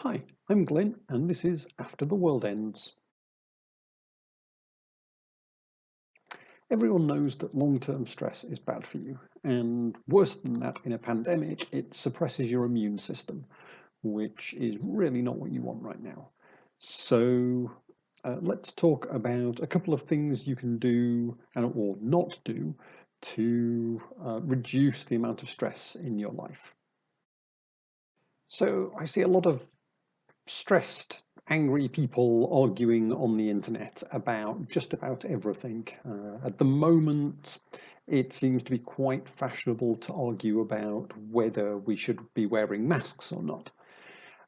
Hi, I'm Glenn, and this is After the World Ends. Everyone knows that long-term stress is bad for you, and worse than that, in a pandemic, it suppresses your immune system, which is really not what you want right now. So, let's talk about a couple of things you can do or not do to reduce the amount of stress in your life. So, I see a lot of stressed, angry people arguing on the internet about just about everything. At the moment, it seems to be quite fashionable to argue about whether we should be wearing masks or not.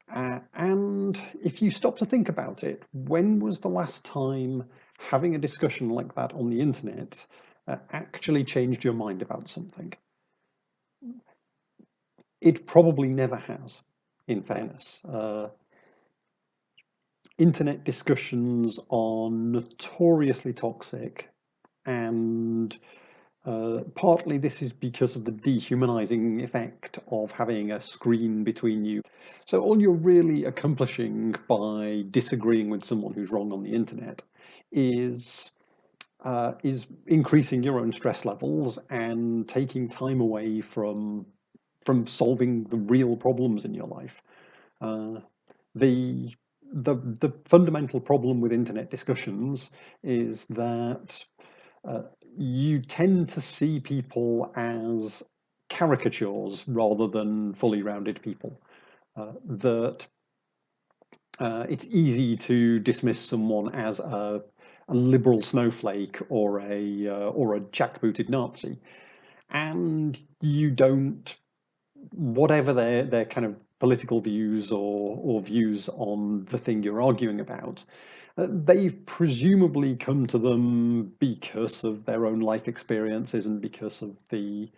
And if you stop to think about it, when was the last time having a discussion like that on the internet actually changed your mind about something? It probably never has, in fairness. Internet discussions are notoriously toxic, and partly this is because of the dehumanizing effect of having a screen between you. So all you're really accomplishing by disagreeing with someone who's wrong on the internet is increasing your own stress levels and taking time away from solving the real problems in your life. Uh, the the fundamental problem with internet discussions is that uh, you tend to see people as caricatures rather than fully rounded people. That it's easy to dismiss someone as a liberal snowflake or a jackbooted Nazi, and you don't, whatever their kind of political views or views on the thing you're arguing about, they've presumably come to them because of their own life experiences and because of the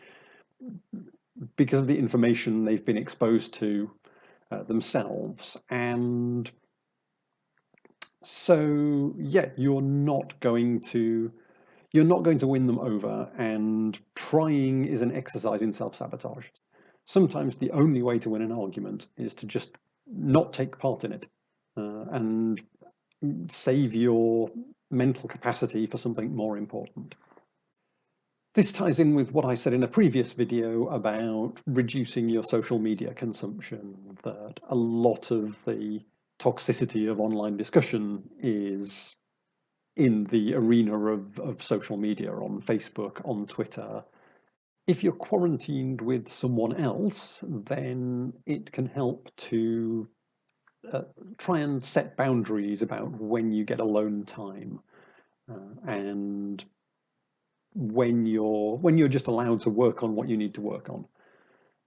information they've been exposed to themselves. And so, yeah, you're not going to win them over, and trying is an exercise in self-sabotage. Sometimes the only way to win an argument is to just not take part in it and save your mental capacity for something more important. This ties in with what I said in a previous video about reducing your social media consumption, that a lot of the toxicity of online discussion is in the arena of social media, on Facebook, on Twitter. If you're quarantined with someone else, then it can help to uh, try and set boundaries about when you get alone time and when you're just allowed to work on what you need to work on.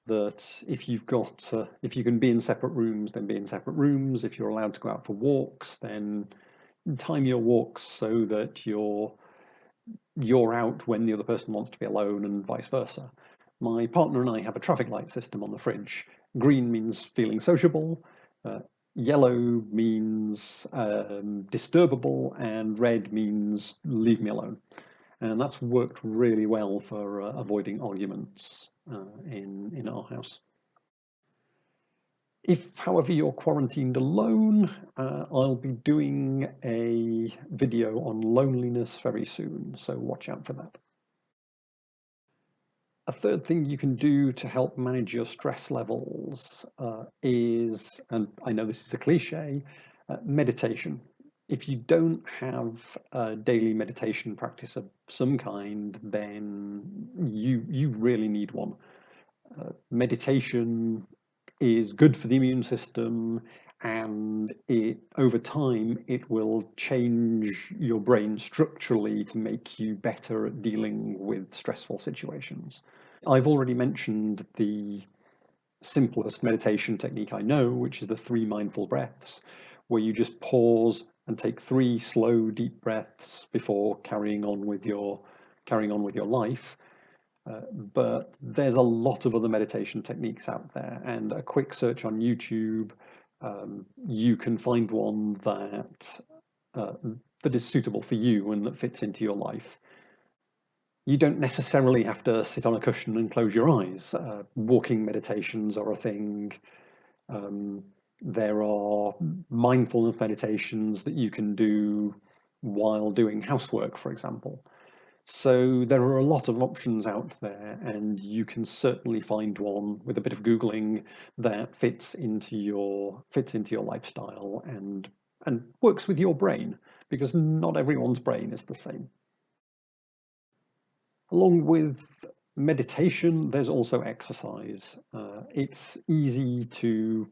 That if you can be in separate rooms, then be in separate rooms. If you're allowed to go out for walks, then time your walks so that you're out when the other person wants to be alone, and vice versa. My partner and I have a traffic light system on the fridge. Green means feeling sociable, uh, yellow means disturbable, and red means leave me alone. And that's worked really well for avoiding arguments in our house. If, however, you're quarantined alone, I'll be doing a video on loneliness very soon, so watch out for that. A third thing you can do to help manage your stress levels is, and I know this is a cliche, meditation. If you don't have a daily meditation practice of some kind, then you really need one. Meditation is good for the immune system, and over time it will change your brain structurally to make you better at dealing with stressful situations. I've already mentioned the simplest meditation technique I know, which is the 3 mindful breaths, where you just pause and take 3 slow, deep breaths before carrying on with your life. But there's a lot of other meditation techniques out there, and a quick search on YouTube, you can find one uh, that is suitable for you and that fits into your life. You don't necessarily have to sit on a cushion and close your eyes. Walking meditations are a thing. Um, There are mindfulness meditations that you can do while doing housework, for example. So there are a lot of options out there, and you can certainly find one with a bit of Googling that fits into your lifestyle and works with your brain, because not everyone's brain is the same. Along with meditation, there's also exercise. It's easy to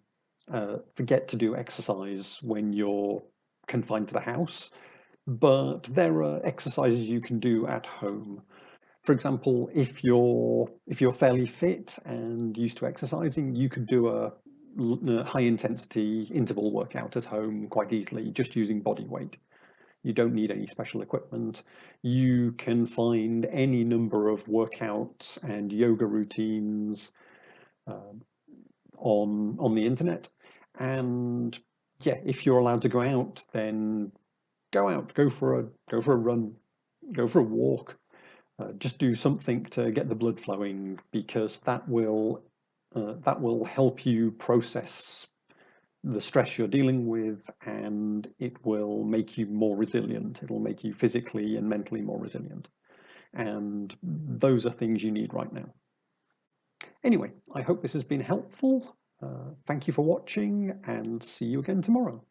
forget to do exercise when you're confined to the house, but there are exercises you can do at home. For example, if you're fairly fit and used to exercising, you could do a high intensity interval workout at home quite easily, just using body weight. You don't need any special equipment. You can find any number of workouts and yoga routines um, on the internet. And yeah, if you're allowed to go out, then go out, go for a run, go for a walk. Just do something to get the blood flowing, because that will help you process the stress you're dealing with, and it will make you more resilient. It'll make you physically and mentally more resilient. And those are things you need right now. Anyway, I hope this has been helpful. Thank you for watching, and see you again tomorrow.